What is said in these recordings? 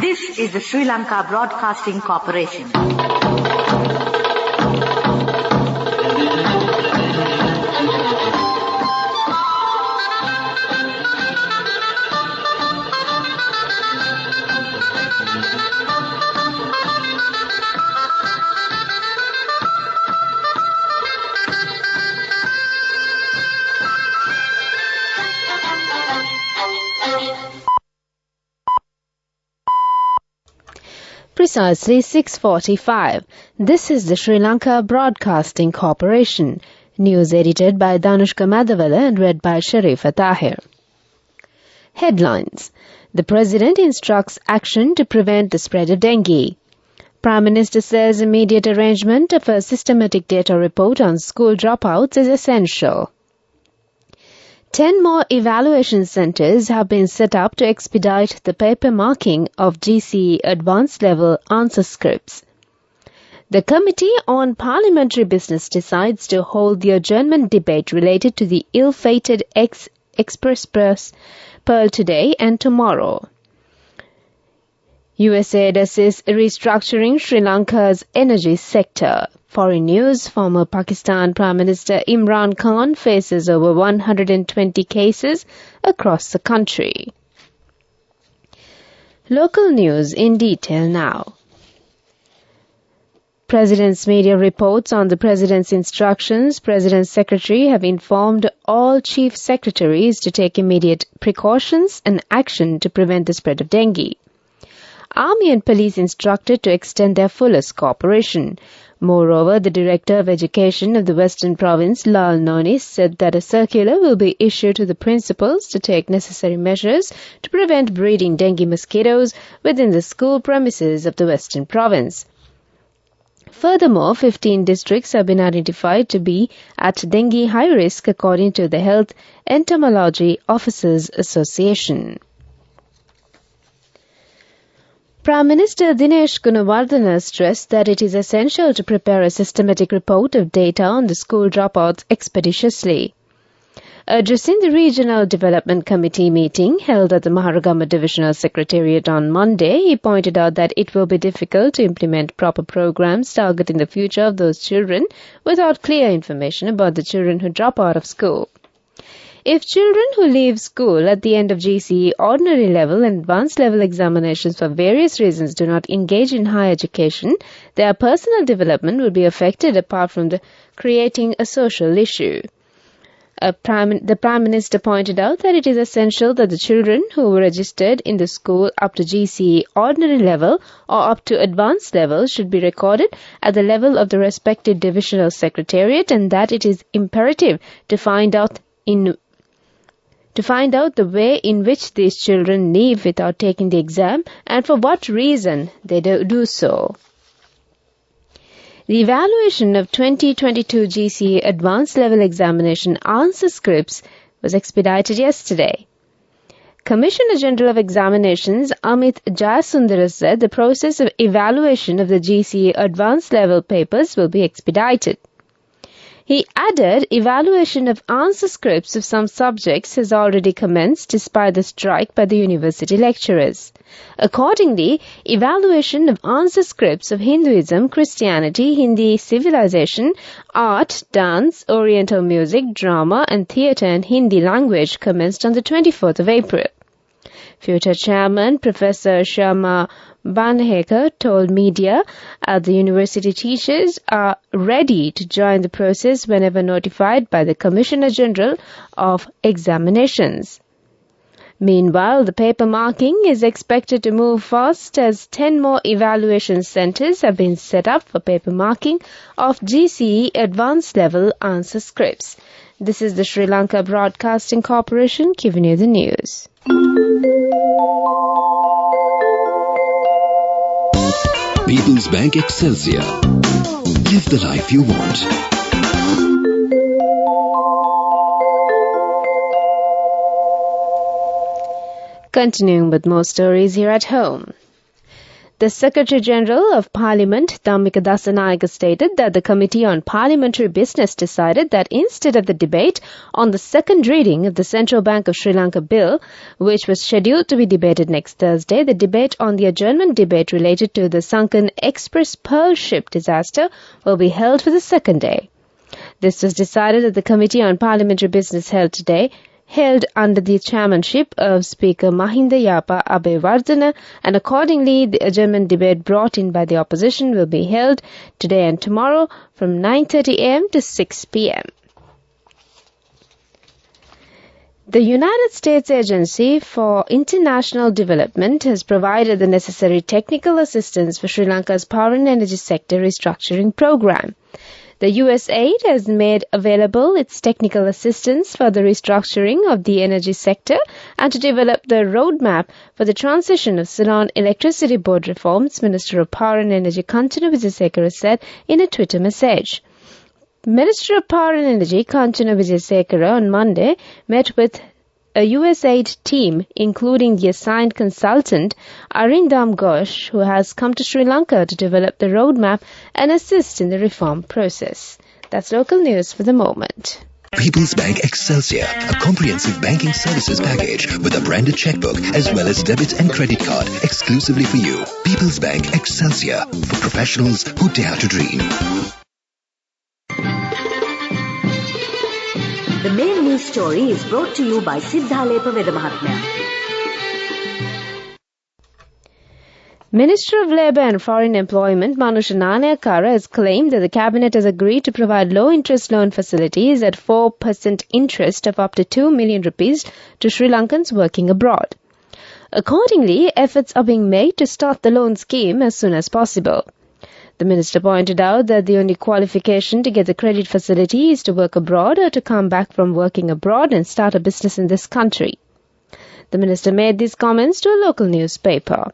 This is the Sri Lanka Broadcasting Corporation. Precisely 6:45. This is the Sri Lanka Broadcasting Corporation. News edited by Danushka Madhavala and read by Sharifa Tahir. Headlines. The President instructs action to prevent the spread of dengue. Prime Minister says immediate arrangement of a systematic data report on school dropouts is essential. 10 more evaluation centres have been set up to expedite the paper marking of GCE advanced level answer scripts. The Committee on Parliamentary Business decides to hold the adjournment debate related to the ill-fated Express Pearl today and tomorrow. USAID assists restructuring Sri Lanka's energy sector. Foreign news, former Pakistan Prime Minister Imran Khan faces over 120 cases across the country. Local news in detail now. President's media reports on the President's instructions. President's Secretary have informed all Chief Secretaries to take immediate precautions and action to prevent the spread of dengue. Army and police instructed to extend their fullest cooperation. Moreover, the Director of Education of the Western Province, Lal Nonis, said that a circular will be issued to the principals to take necessary measures to prevent breeding dengue mosquitoes within the school premises of the Western Province. Furthermore, 15 districts have been identified to be at dengue high risk according to the Health Entomology Officers Association. Prime Minister Dinesh Gunawardena stressed that it is essential to prepare a systematic report of data on the school dropouts expeditiously. Addressing the Regional Development Committee meeting held at the Maharagama Divisional Secretariat on Monday, he pointed out that it will be difficult to implement proper programs targeting the future of those children without clear information about the children who drop out of school. If children who leave school at the end of GCE ordinary level and advanced level examinations for various reasons do not engage in higher education, their personal development will be affected apart from creating a social issue. The Prime Minister pointed out that it is essential that the children who were registered in the school up to GCE ordinary level or up to advanced level should be recorded at the level of the respective divisional secretariat, and that it is imperative to find out the way in which these children leave without taking the exam and for what reason they do so. The evaluation of 2022 GCE Advanced Level Examination answer scripts was expedited yesterday. Commissioner General of Examinations Amit Jayasundara said the process of evaluation of the GCE Advanced Level papers will be expedited. He added evaluation of answer scripts of some subjects has already commenced despite the strike by the university lecturers. Accordingly, evaluation of answer scripts of Hinduism, Christianity, Hindi civilization, art, dance, oriental music, drama and theatre and Hindi language commenced on the 24th of April. Future Chairman Professor Sharma Banhekar told media the university teachers are ready to join the process whenever notified by the Commissioner General of Examinations. Meanwhile, the paper marking is expected to move fast as 10 more evaluation centres have been set up for paper marking of GCE advanced level answer scripts. This is the Sri Lanka Broadcasting Corporation giving you the news. People's Bank Excelsior. Live the life you want. Continuing with more stories here at home. The Secretary General of Parliament, Dhammika Dasanayake, stated that the Committee on Parliamentary Business decided that instead of the debate on the second reading of the Central Bank of Sri Lanka Bill, which was scheduled to be debated next Thursday, the debate on the adjournment debate related to the sunken Express Pearl ship disaster will be held for the second day. This was decided at the Committee on Parliamentary Business held under the chairmanship of Speaker Mahinda Yapa Abeyewardena, and accordingly the adjournment debate brought in by the opposition will be held today and tomorrow from 9:30 a.m. to 6 p.m. The United States Agency for International Development has provided the necessary technical assistance for Sri Lanka's power and energy sector restructuring program. The USAID has made available its technical assistance for the restructuring of the energy sector and to develop the roadmap for the transition of Ceylon Electricity Board reforms, Minister of Power and Energy Kanchana Wijesekara said in a Twitter message. Minister of Power and Energy Kanchana Wijesekara on Monday met with a USAID team, including the assigned consultant Arindam Ghosh, who has come to Sri Lanka to develop the roadmap and assist in the reform process. That's local news for the moment. People's Bank Excelsior, a comprehensive banking services package with a branded checkbook as well as debit and credit card exclusively for you. People's Bank Excelsior, for professionals who dare to dream. The main news story is brought to you by Siddhalepa Vedamahatmya. Minister of Labour and Foreign Employment Manusha Nanayakara has claimed that the Cabinet has agreed to provide low-interest loan facilities at 4% interest of up to 2 million rupees to Sri Lankans working abroad. Accordingly, efforts are being made to start the loan scheme as soon as possible. The minister pointed out that the only qualification to get the credit facility is to work abroad or to come back from working abroad and start a business in this country. The minister made these comments to a local newspaper.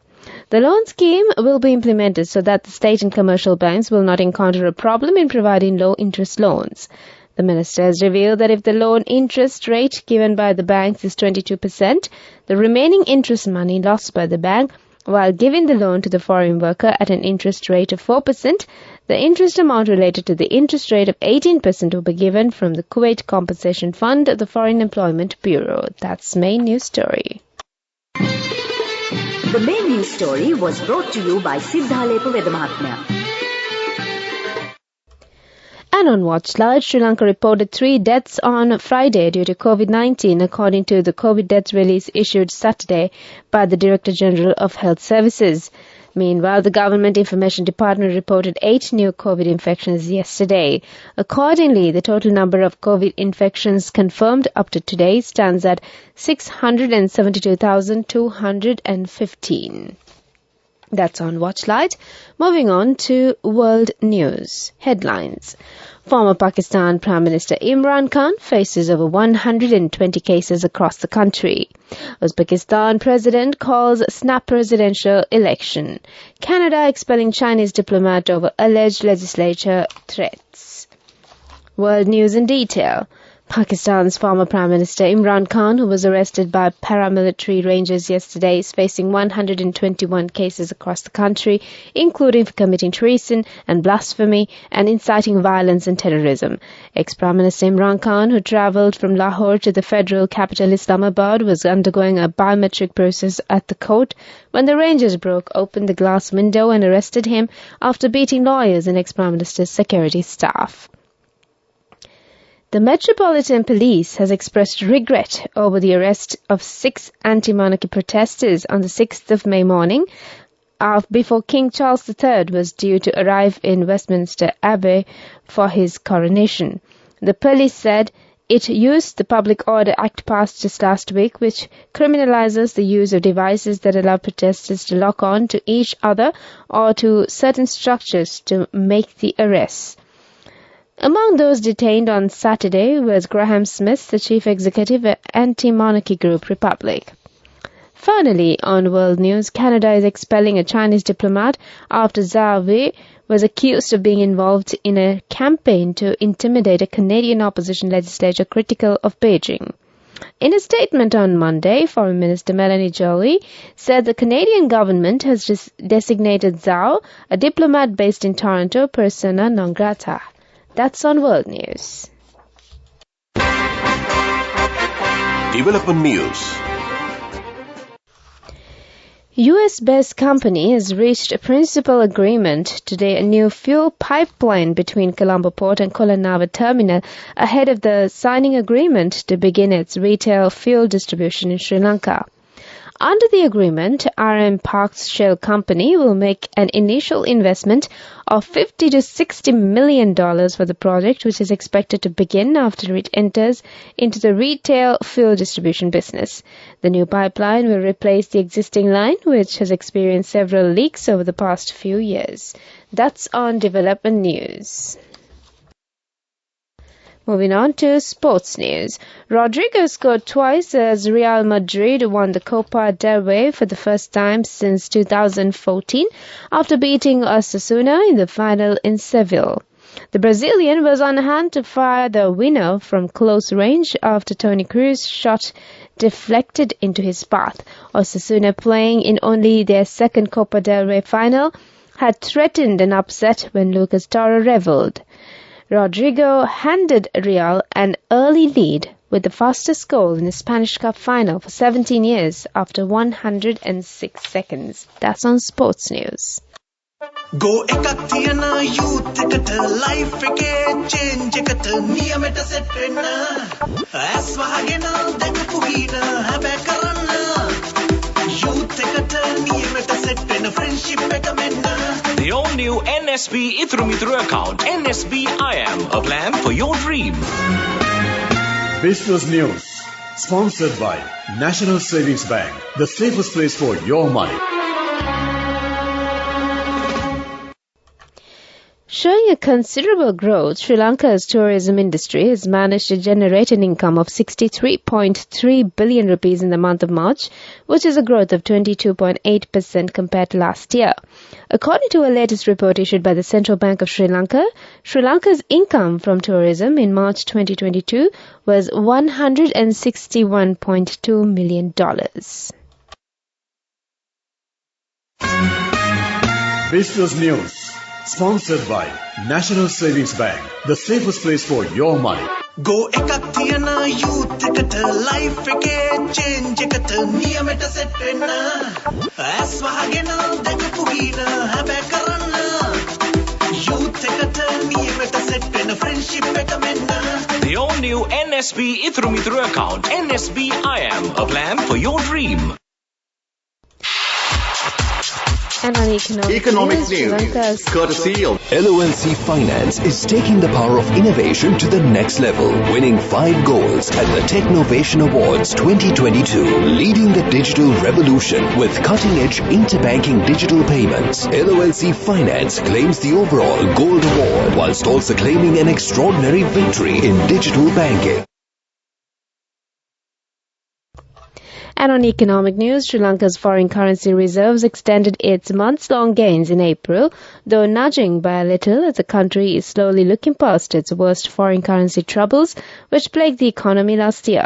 The loan scheme will be implemented so that the state and commercial banks will not encounter a problem in providing low-interest loans. The minister has revealed that if the loan interest rate given by the banks is 22%, the remaining interest money lost by the bank while giving the loan to the foreign worker at an interest rate of 4%, the interest amount related to the interest rate of 18% will be given from the Kuwait Compensation Fund of the Foreign Employment Bureau. That's main news story. The main news story was brought to you by Siddhalepa Vedamahatmya. And on Watch Live, Sri Lanka reported 3 deaths on Friday due to COVID-19, according to the COVID deaths release issued Saturday by the Director General of Health Services. Meanwhile, the Government Information Department reported 8 new COVID infections yesterday. Accordingly, the total number of COVID infections confirmed up to today stands at 672,215. That's on Watchlight. Moving on to world news. Headlines. Former Pakistan Prime Minister Imran Khan faces over 120 cases across the country. Uzbekistan President calls snap presidential election. Canada expelling Chinese diplomat over alleged legislature threats. World news in detail. Pakistan's former Prime Minister Imran Khan, who was arrested by paramilitary rangers yesterday, is facing 121 cases across the country, including for committing treason and blasphemy and inciting violence and terrorism. Ex-Prime Minister Imran Khan, who travelled from Lahore to the federal capital Islamabad, was undergoing a biometric process at the court when the rangers broke open the glass window and arrested him after beating lawyers and ex-Prime Minister's security staff. The Metropolitan Police has expressed regret over the arrest of 6 anti-monarchy protesters on the 6th of May morning before King Charles III was due to arrive in Westminster Abbey for his coronation. The police said it used the Public Order Act passed just last week, which criminalizes the use of devices that allow protesters to lock on to each other or to certain structures to make the arrests. Among those detained on Saturday was Graham Smith, the chief executive of anti-monarchy group Republic. Finally, on world news, Canada is expelling a Chinese diplomat after Zhao Wei was accused of being involved in a campaign to intimidate a Canadian opposition legislature critical of Beijing. In a statement on Monday, Foreign Minister Melanie Joly said the Canadian government has designated Zhao, a diplomat based in Toronto, persona non grata. That's on World News. Development News. US-based company has reached a principal agreement today, a new fuel pipeline between Colombo Port and Kolanava Terminal ahead of the signing agreement to begin its retail fuel distribution in Sri Lanka. Under the agreement, RM Parks Shell Company will make an initial investment of $50 to $60 million for the project, which is expected to begin after it enters into the retail fuel distribution business. The new pipeline will replace the existing line, which has experienced several leaks over the past few years. That's on Development News. Moving on to sports news. Rodrigo scored twice as Real Madrid won the Copa del Rey for the first time since 2014 after beating Osasuna in the final in Seville. The Brazilian was on hand to fire the winner from close range after Toni Kroos's shot deflected into his path. Osasuna, playing in only their second Copa del Rey final, had threatened an upset when Lucas Torre revelled. Rodrigo handed Real an early lead with the fastest goal in the Spanish Cup final for 17 years after 106 seconds. That's on Sports News. Go ekathiana youth ekata life eke change ekata niyameta set wenna as wahagena dakapu hina habe karanna youth ekata niyameta set wenna friendship eka menna. The all-new NSB Ithru account, NSB IAM, a plan for your dream. Business News, sponsored by National Savings Bank, the safest place for your money. Showing a considerable growth, Sri Lanka's tourism industry has managed to generate an income of 63.3 billion rupees in the month of March, which is a growth of 22.8% compared to last year. According to a latest report issued by the Central Bank of Sri Lanka, Sri Lanka's income from tourism in March 2022 was $161.2 million. Business News, sponsored by National Savings Bank, the safest place for your money. Go ekathiana youth ekata life eke change ekata niyameta set wenna as wahagena dakapu hina habe karanna youth ekata niyameta set wenna friendship eka menna. The all-new NSB Ithru account, NSB IAM, a plan for your dream. And on economic news, Courtesy of LONC Finance is taking the power of innovation to the next level, winning 5 goals at the Technovation Awards 2022, leading the digital revolution with cutting-edge interbanking digital payments. LONC Finance claims the overall Gold Award, whilst also claiming an extraordinary victory in digital banking. And on economic news, Sri Lanka's foreign currency reserves extended its months-long gains in April, though nudging by a little as the country is slowly looking past its worst foreign currency troubles, which plagued the economy last year.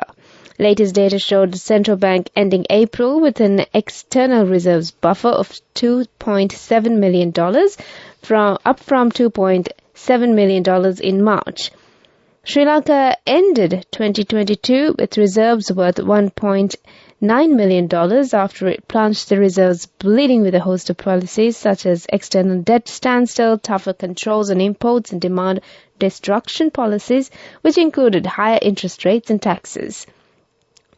Latest data showed the central bank ending April with an external reserves buffer of $2.7 million, up from $2.7 million in March. Sri Lanka ended 2022 with reserves worth $1.9 million after it plunged the reserves bleeding with a host of policies such as external debt standstill, tougher controls on imports and demand destruction policies, which included higher interest rates and taxes.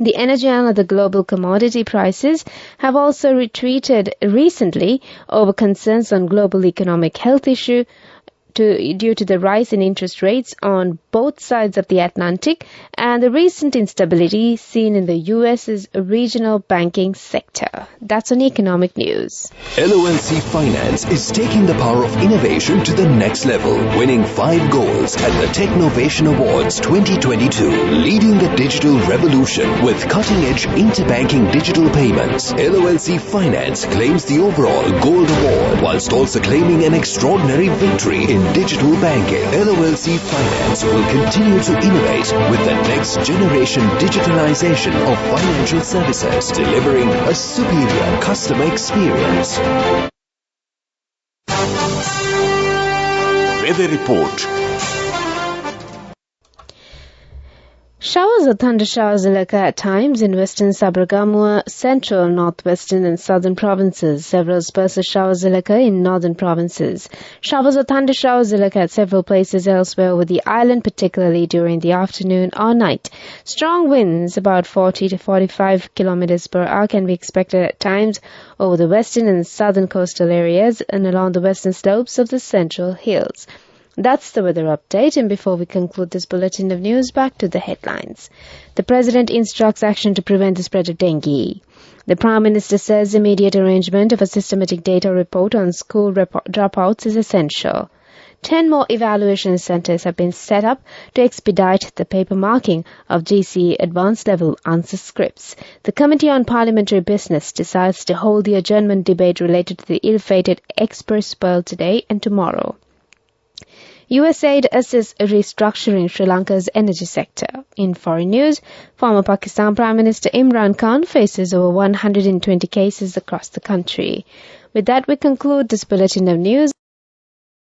The energy and other global commodity prices have also retreated recently over concerns on global economic health issue due to the rise in interest rates on both sides of the Atlantic and the recent instability seen in the U.S.'s regional banking sector. That's on economic news. LONC Finance is taking the power of innovation to the next level, winning 5 goals at the Technovation Awards 2022, leading the digital revolution with cutting-edge interbanking digital payments. LONC Finance claims the overall Gold Award, whilst also claiming an extraordinary victory in digital banking. LOLC Finance will continue to innovate with the next generation digitalization of financial services, delivering a superior customer experience. Weather report. Showers or thunder showers will occur at times in western Sabargamua, central, northwestern and southern provinces. Several spurs of showers will occur in northern provinces. Showers or thunder showers will occur at several places elsewhere over the island, particularly during the afternoon or night. Strong winds, about 40 to 45 kilometers per hour, can be expected at times over the western and southern coastal areas and along the western slopes of the central hills. That's the weather update, and before we conclude this bulletin of news, back to the headlines. The President instructs action to prevent the spread of dengue. The Prime Minister says immediate arrangement of a systematic data report on school dropouts is essential. 10 more evaluation centres have been set up to expedite the paper marking of GCE advanced level answer scripts. The Committee on Parliamentary Business decides to hold the adjournment debate related to the ill-fated Express Pearl today and tomorrow. USAID assists restructuring Sri Lanka's energy sector. In foreign news, former Pakistan Prime Minister Imran Khan faces over 120 cases across the country. With that, we conclude this bulletin of news.